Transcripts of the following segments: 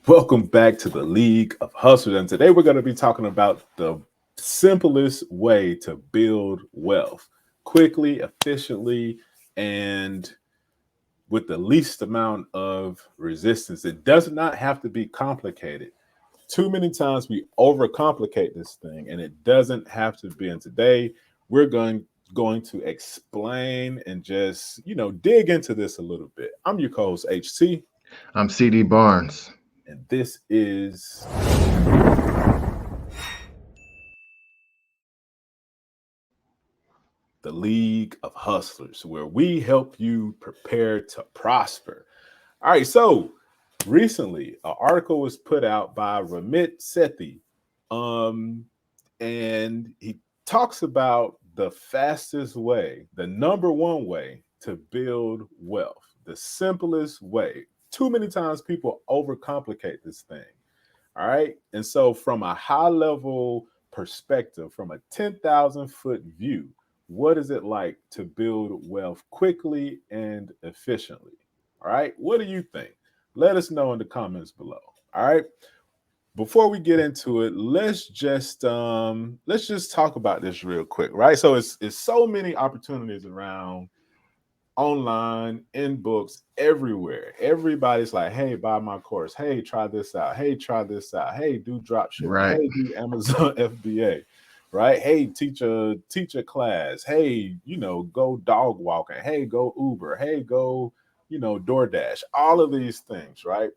Welcome back to the League of Hustlers. And today we're going to be talking about the simplest way to build wealth quickly, efficiently, and with the least amount of resistance. It does not have to be complicated. Too many times we overcomplicate this thing, and it doesn't have to be. And today we're going to explain and just dig into this a little bit. I'm your co-host HT, I'm CD Barnes. and this is the League of Hustlers, where we help you prepare to prosper. All right, so recently, an article was put out by Ramit Sethi, um, and he talks about the fastest way, the number one way to build wealth, the simplest way. Too many times people overcomplicate this thing. All right. And so, from a high level perspective, from a 10,000-foot view, what is it like to build wealth quickly and efficiently? All right. What do you think? Let us know in the comments below. All right. Before we get into it, let's just talk about this real quick, right? So it's so many opportunities around online, in books, everywhere. Everybody's like, hey, buy my course. Hey, try this out. Hey, try this out. Hey, do drop shipping. Right. Hey, do Amazon FBA. Right? Hey, teach a class. Hey, go dog walking. Hey, go Uber. Hey, go, DoorDash. All of these things, right?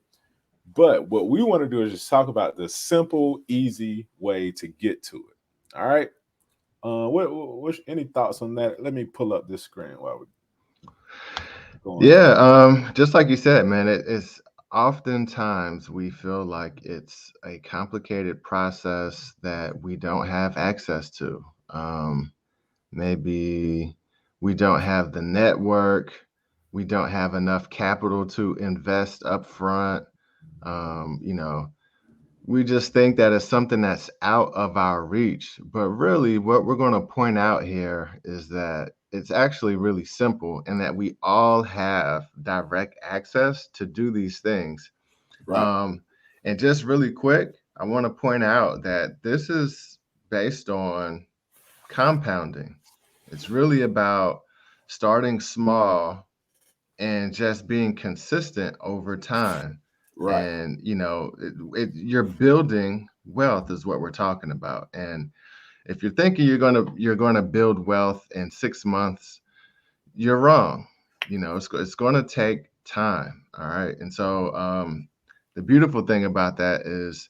But what we want to do is just talk about the simple, easy way to get to it. All right. What's any thoughts on that? Let me pull up this screen while we're going through. Just like you said, man, it's oftentimes we feel like it's a complicated process that we don't have access to. Maybe we don't have the network, we don't have enough capital to invest up front. Um, you know, we just think that it's something that's out of our reach. But really, what we're going to point out here is that it's actually really simple and that we all have direct access to do these things. Right. Um, and just really quick, I want to point out that this is based on compounding. It's really about starting small and just being consistent over time. Right. And you're building wealth is what we're talking about. And if you're thinking you're gonna build wealth in 6 months, you're wrong. It's going to take time. All right. And so the beautiful thing about that is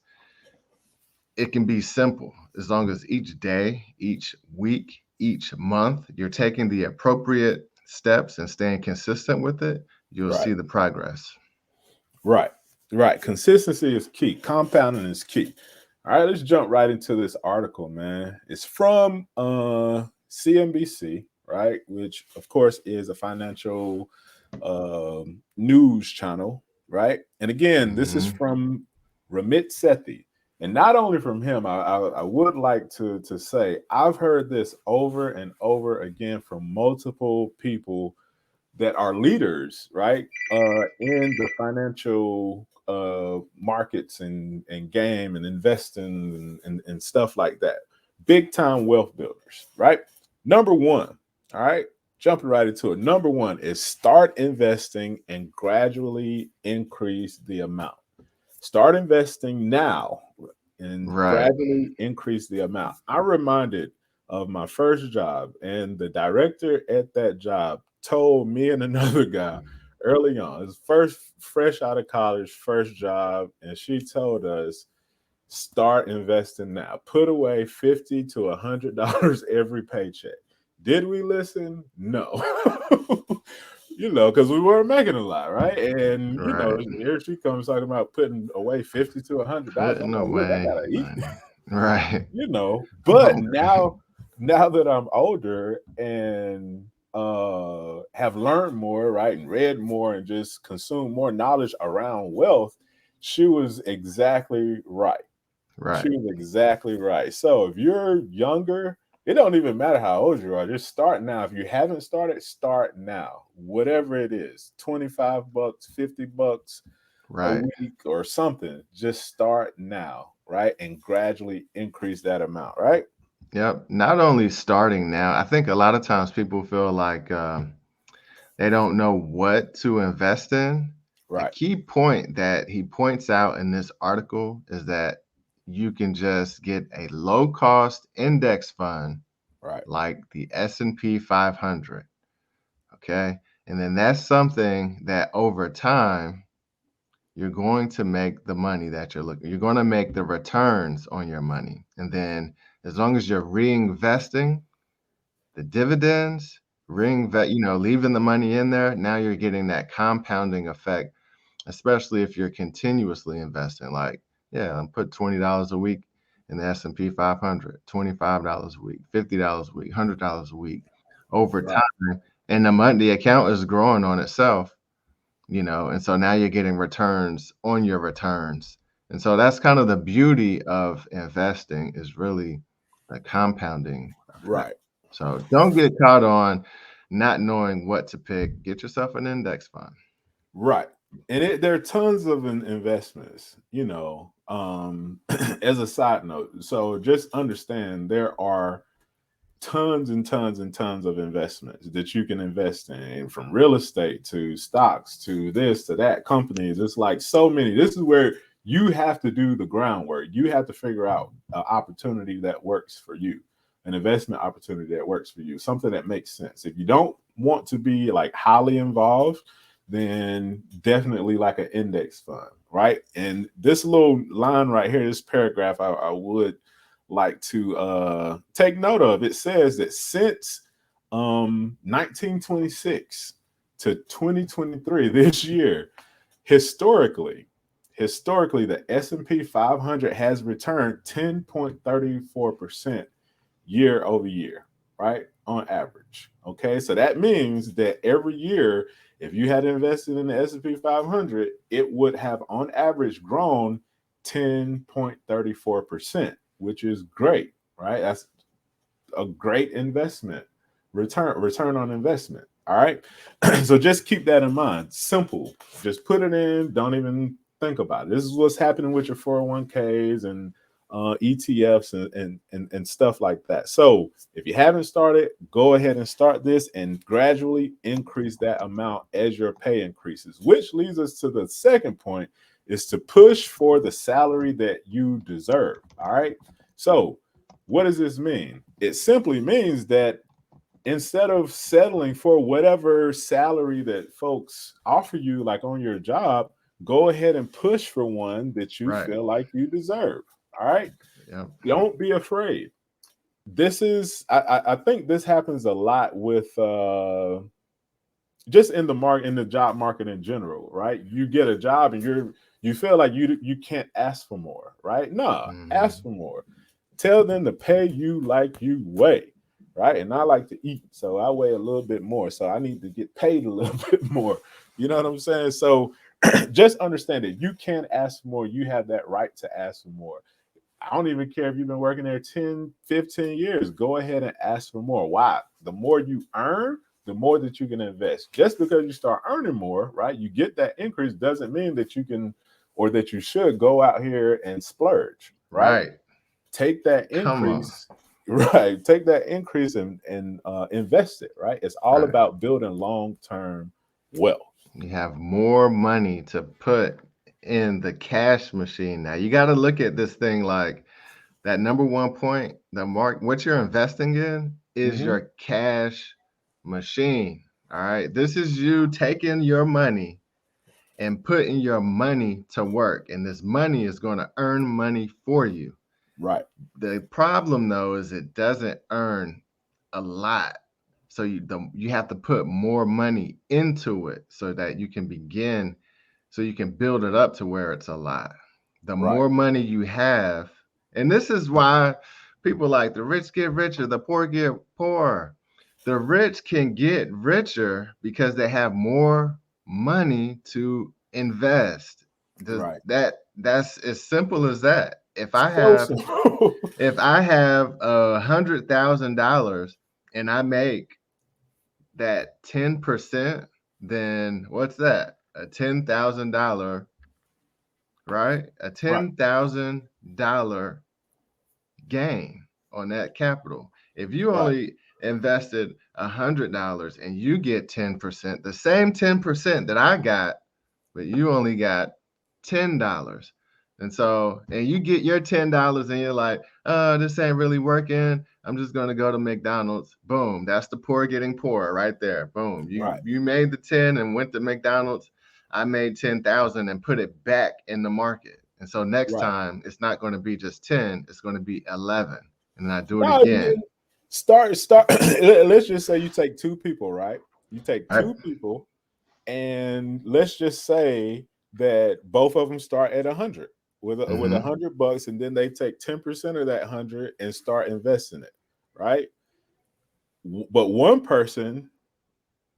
it can be simple as long as each day, each week, each month, you're taking the appropriate steps and staying consistent with it, you'll Right. see the progress. Right. Right. Consistency is key. Compounding is key. All right, let's jump right into this article, man. It's from CNBC, right? Which of course is a financial news channel, right? And again, this is Hmm. from Ramit Sethi. And not only from him, I would like to say I've heard this over and over again from multiple people that are leaders, right, in the financial markets and game and investing and stuff like that. Big time wealth builders, right? Number one, all right, jumping right into it. Number one is start investing and gradually increase the amount. Start investing now and Right. gradually increase the amount. I'm reminded of my first job, and the director at that job told me and another guy early on, his first fresh out of college, first job, and she told us start investing now. Put away $50 to $100 every paycheck. Did we listen? No. Because we weren't making a lot, right? And Right. here she comes talking about putting away $50 to $100. I'm Putting like, look, I away gotta eat, money. Right. I'm But hungry. now that I'm older and have learned more, right, and read more and just consumed more knowledge around wealth, she was exactly right. She Right. was exactly right. So if you're younger, it don't even matter how old you are. Just start now. If you haven't started, start now. Whatever it is, $25, $50, a Right. week or something. Just start now, right? And gradually increase that amount, right? Yep. Not only starting now, I think a lot of times people feel like they don't know what to invest in. A Right, key point that he points out in this article is that you can just get a low cost index fund right, like the S&P 500, okay? And then that's something that over time you're going to make the money that you're going to make the returns on your money. And then as long as you're reinvesting the dividends, leaving the money in there, now you're getting that compounding effect, especially if you're continuously investing. Like, yeah, I'm put $20 a week in the S&P 500, $25 a week, $50 a week, $100 a week over right, time, and the account is growing on itself, and so now you're getting returns on your returns. And so that's kind of the beauty of investing, is really the compounding effect. right. So don't get caught on not knowing what to pick. Get yourself an index fund. Right. And there are tons of investments, as a side note. So just understand there are tons and tons and tons of investments that you can invest in, from real estate to stocks to this to that, companies. It's like so many. This is where you have to do the groundwork. You have to figure out an opportunity that works for you, an investment opportunity that works for you, something that makes sense. If you don't want to be like highly involved, then definitely like an index fund, right? And this little line right here, this paragraph, I would like to take note of. It says that since 1926 to 2023, this year, historically, the S&P 500 has returned 10.34% year over year, right? On average. Okay, so that means that every year, if you had invested in the S&P 500, it would have on average grown 10.34%, which is great, right? That's a great investment. Return on investment. All right. So just keep that in mind. Simple. Just put it in. Don't even think about it. This is what's happening with your 401ks and ETFs and stuff like that. So if you haven't started, go ahead and start this and gradually increase that amount as your pay increases, which leads us to the second point, is to push for the salary that you deserve. All right. So what does this mean? It simply means that instead of settling for whatever salary that folks offer you, like on your job, go ahead and push for one that you Right. feel like you deserve. All right. Yeah. Don't be afraid. This is, I think this happens a lot with just in the market, in the job market in general, right? You get a job and you feel like you can't ask for more, right? Nah, ask Hmm. for more. Tell them to pay you like you weigh, right? And I like to eat, so I weigh a little bit more, so I need to get paid a little bit more. You know what I'm saying? So just understand that you can ask for more. You have that right to ask for more. I don't even care if you've been working there 10, 15 years. Go ahead and ask for more. Why? The more you earn, the more that you can invest. Just because you start earning more, right? You get that increase doesn't mean that you can or that you should go out here and splurge, right? Right. Take that Come on. increase, right? Take that increase and invest it, right? It's all Right. about building long term wealth. You have more money to put in the cash machine. Now you got to look at this thing like that number one point, what you're investing in is Mm-hmm. your cash machine. All right. This is you taking your money and putting your money to work. And this money is going to earn money for you. Right, The problem though is it doesn't earn a lot. So you have to put more money into it so that you can build it up to where it's a lot. The right, more money you have, and this is why people like the rich get richer, the poor get poorer. The rich can get richer because they have more money to invest. right. That's as simple as that. So simple. If I have $100,000 and I make that 10%, then what's that? A $10,000 right? A Right. $10,000 gain on that capital. If you Right. only invested $100 and you get 10%, the same 10% that I got, but you only got $10. And you get your $10 and you're like, oh, this ain't really working. I'm just gonna go to McDonald's. Boom. That's the poor getting poorer right there. Boom. You Right. you made the 10 and went to McDonald's. I made 10,000 and put it back in the market. And so next Right. time it's not going to be just 10, it's going to be 11. And then I do it No, again. start. Let's just say you take two people, right? You take Right? two people, and let's just say that both of them start at 100 with Mm-hmm. $100, and then they take 10% of that 100 and start investing it, right? But one person,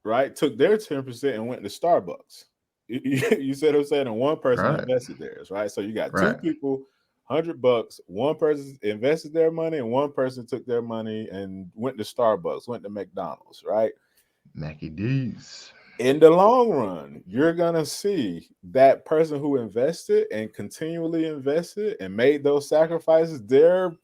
right, took their 10% and went to Starbucks. You said what I'm saying, and one person Right. invested theirs, right? So you got two Right. people, $100. One person invested their money, and one person took their money and went to Starbucks, went to McDonald's, right? Mackie D's. In the long run, you're gonna see that person who invested and continually invested and made those sacrifices, their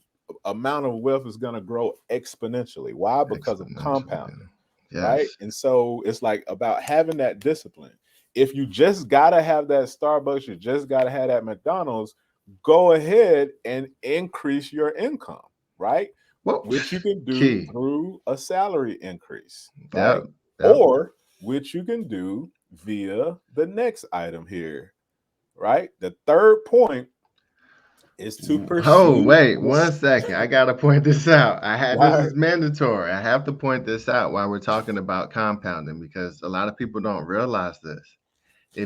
amount of wealth is gonna grow exponentially. Why? Because of Exponentially. compounding, right? Yes. And so it's like about having that discipline. If you just gotta have that Starbucks, you just gotta have that McDonald's, go ahead and increase your income, right? Well, Which you can do key. through a salary increase, right? Yep. Yep. Or which you can do via the next item here, right? The third point is to Oh, pursue wait one this. second. I gotta point this out. This Right? is mandatory. I have to point this out while we're talking about compounding because a lot of people don't realize this.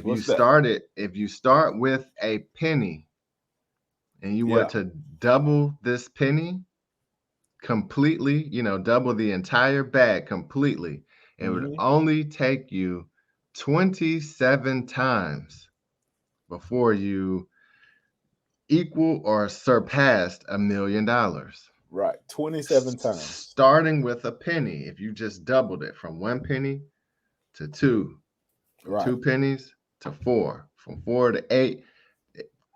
What's that? If you start with a penny and you were Yeah. to double this penny completely, double the entire bag completely, it would Hmm. only take you 27 times before you equal or surpassed $1 million. Right. 27 times. Starting with a penny, if you just doubled it from one penny to two, from Right. two pennies to four, from four to eight,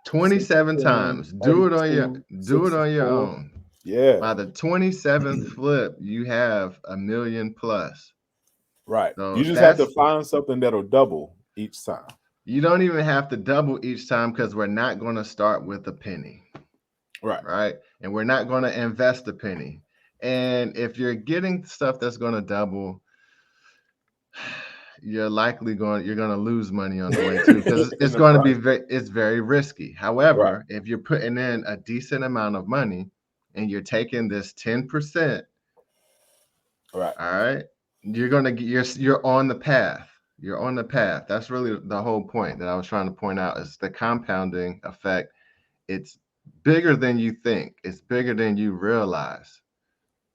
27 16, times. thirty-two, Do it on your 64. own. Yeah. By the 27th flip, you have a million plus. Right. You So just have to that's find something that'll double each time. you don't even have to double each time because we're not going to start with a penny, Right. right? And we're not going to invest a penny. And if you're getting stuff that's going to double, you're going to lose money on the way too because In it's the going to be process. very risky. Right. However, if you're putting in a decent amount of money and you're taking this 10%, Right. all right, you're going to get you're on the path. You're on the path. That's really the whole point that I was trying to point out is the compounding effect. It's bigger than you think. It's bigger than you realize.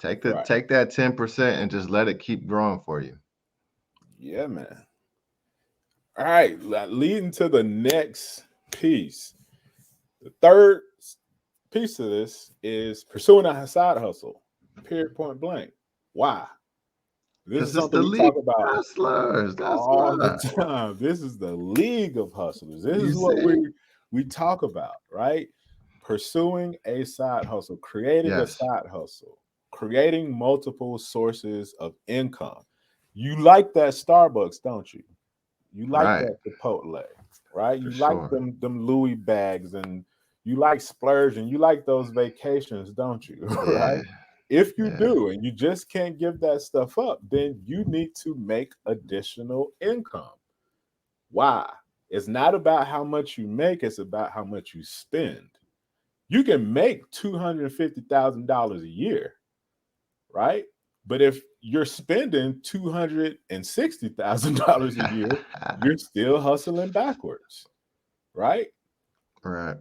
Right. Take that 10% and just let it keep growing for you. Yeah, man. All right. Leading to the next piece. The third piece of this is pursuing a side hustle. Period. Point blank. Why? This is Because it's something the we league talk about of hustlers. That's all the why. time. This is the league of hustlers. This You is what see? we talk about, right? Pursuing a side hustle, creating a Yes. side hustle, creating multiple sources of income. You like that Starbucks, don't you? You like Right. that Chipotle, right? For You like sure. them Louis bags, and you like splurging. You like those vacations, don't you? Yeah. Right? If you Yeah. do, and you just can't give that stuff up, then you need to make additional income. Why? It's not about how much you make, it's about how much you spend. You can make $250,000 a year, right? But if you're spending $260,000 a year, you're still hustling backwards, right? Right.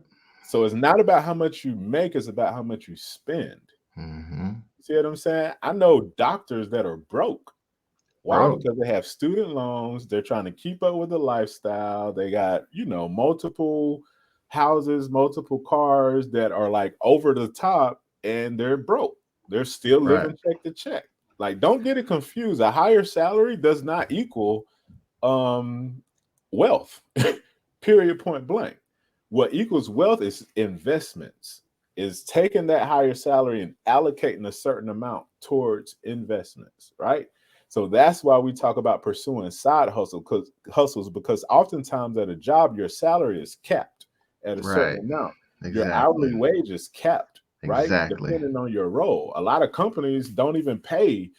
So it's not about how much you make, it's about how much you spend. Mm-hmm. See what I'm saying? I know doctors that are broke. Why? Bro. Because they have student loans. They're trying to keep up with the lifestyle. They got, multiple houses, multiple cars that are like over the top, and they're broke. They're still Right. living check to check. Like, don't get it confused. A higher salary does not equal um wealth. Period, point blank. What equals wealth is investments, is taking that higher salary and allocating a certain amount towards investments, right? So that's why we talk about pursuing side hustles, because oftentimes at a job, your salary is capped at a certain Right. amount. Your Exactly. hourly wage is capped, right? Exactly. Depending on your role. A lot of companies don't even pay,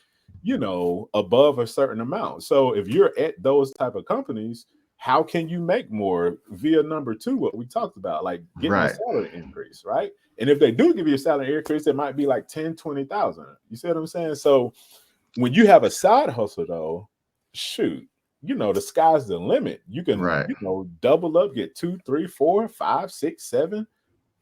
above a certain amount. So if you're at those type of companies, how can you make more via number two, what we talked about, like getting a Right. salary increase, right? And if they do give you a salary increase, it might be like 10, 20,000. You see what I'm saying? So when you have a side hustle though, shoot, the sky's the limit. You can, Right. double up, get two, three, four, five, six, seven.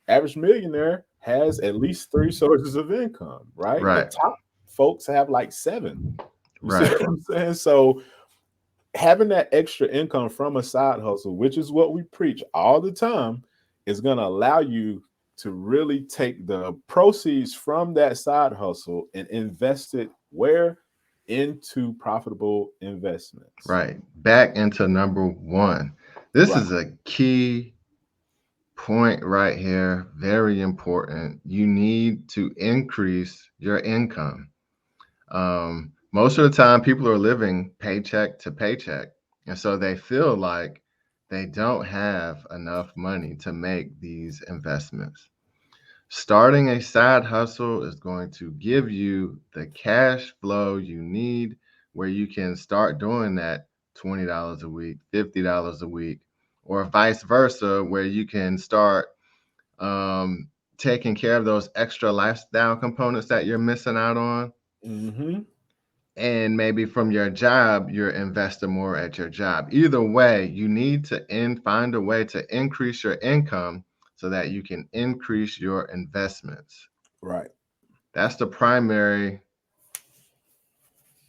Average millionaire has at least three sources of income, right? The Right. top folks have like seven. You see Right. what I'm saying? So having that extra income from a side hustle, which is what we preach all the time, is going to allow you to really take the proceeds from that side hustle and invest it where? Into profitable investments. Right. Back into number one. This Right. is a key point right here. Very important. You need to increase your income. Most of the time, people are living paycheck to paycheck. And so they feel like they don't have enough money to make these investments. Starting a side hustle is going to give you the cash flow you need where you can start doing that $20 a week, $50 a week, or vice versa, where you can start um, taking care of those extra lifestyle components that you're missing out on. Mm-hmm. And maybe from your job, you're investing more at your job. Either way, you need to find a way to increase your income so that you can increase your investments. Right. That's the primary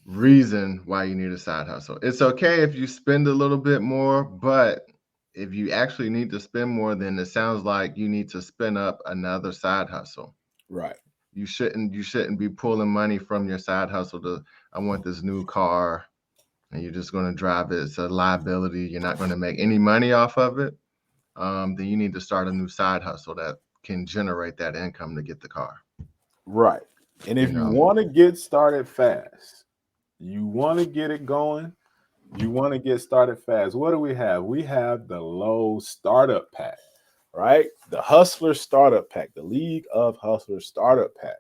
reason why you need a side hustle. It's okay if you spend a little bit more, but if you actually need to spend more, then it sounds like you need to spin up another side hustle. Right. You shouldn't be pulling money from your side hustle to I want this new car and you're just going to drive it. It's a liability. You're not going to make any money off of it. Then you need to start a new side hustle that can generate that income to get the car. Right. And You if you know, want to get started fast, you want to get it going, you want to get started fast, what do we have? We have the low startup pack, right? The Hustler Startup Pack, the League of Hustlers Startup Pack.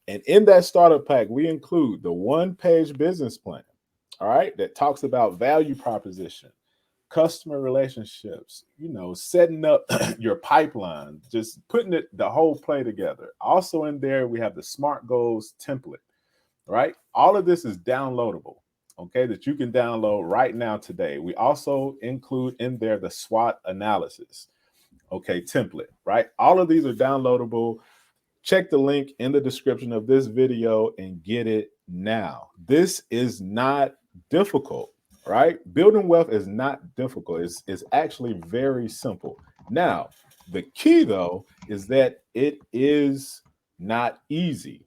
And in that startup pack, we include the one-page business plan, all right, that talks about value proposition, customer relationships, setting up your pipeline, just putting the whole play together. Also in there, we have the SMART Goals template, right? All of this is downloadable, okay, that you can download right now today. We also include in there the SWOT analysis, okay, template, right? All of these are downloadable. Check the link in the description of this video and get it now. This is not difficult, right? Building wealth is not difficult. It's actually very simple. Now, the key though is that it is not easy,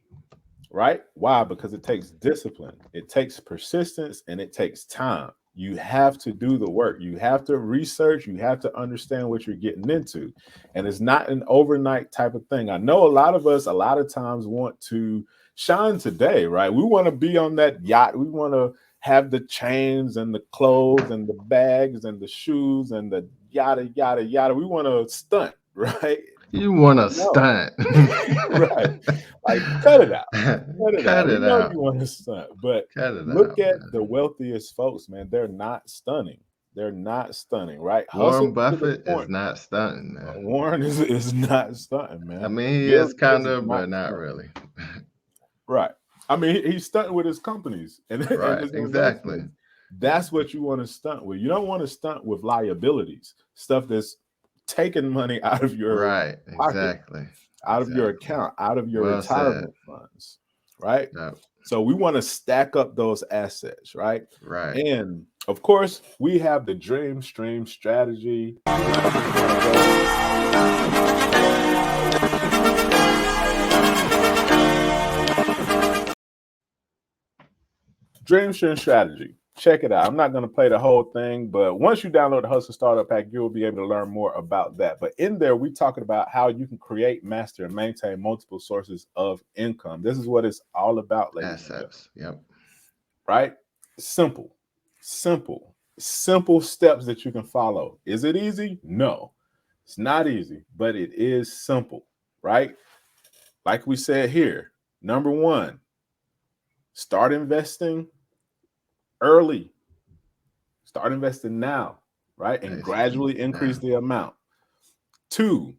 right? Why? Because it takes discipline, it takes persistence, and it takes time. You have to do the work. You have to research. You have to understand what you're getting into. And it's not an overnight type of thing. I know a lot of us, a lot of times, want to shine today, right? We want to be on that yacht. We want to have the chains and the clothes and the bags and the shoes and the yada, yada, yada. We want to stunt, right? you want to No, stunt. right. Like, cut it out. Cut it Cut out. We it know out. you want to stunt, but Cut it look out, at man. the wealthiest folks, man. They're not stunning. They're not stunning, right? Hustle Warren to the Buffett is point. not stunting, man. Warren is not stunting, I man. mean, he Bill is Gates kind is of, not but not stunting, really. right? I mean, he's stunting with his companies and Right, his exactly. investments. That's what you want to stunt with. You don't want to stunt with liabilities, stuff that's taking money out of your Right, pocket, exactly. out of your Exactly. account, out of your Well said. retirement funds, right? Yep. So we want to stack up those assets, right? Right. And of course, we have the Dream Stream strategy. I just want to go. Dream Stream strategy. Check it out. I'm not going to play the whole thing, but once you download the Hustle Startup Pack, you'll be able to learn more about that. But in there, we talking about how you can create, master, and maintain multiple sources of income. This is what it's all about, ladies and gentlemen. Assets. Yep. Right? Simple, simple steps that you can follow. Is it easy? No, it's not easy, but it is simple, right? Like we said here, number one, start investing early. Start investing now, right? And It's key gradually increase now. the amount. Two,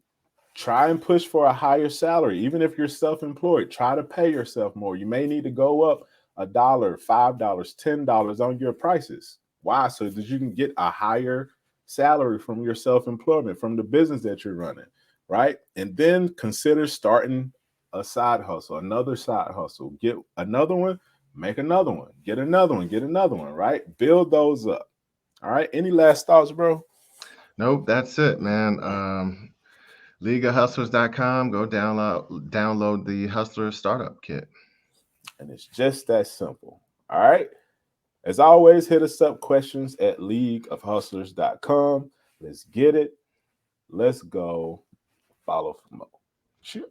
try and push for a higher salary. Even if you're self-employed, try to pay yourself more. You may need to go up $1, $5, $10 on your prices. Why? So that you can get a higher salary from your self-employment, from the business that you're running, right? And then consider starting a side hustle, another side hustle. Get another one, make another one, get another one, right? Build those up. All right. Any last thoughts, bro? Nope, that's it, man. All right. LeagueofHustlers.com. Go download the Hustler Startup Kit. And it's just that simple. All right. As always, hit us up, questions at leagueofhustlers.com. Let's get it. Let's go. Follow for more. Sure.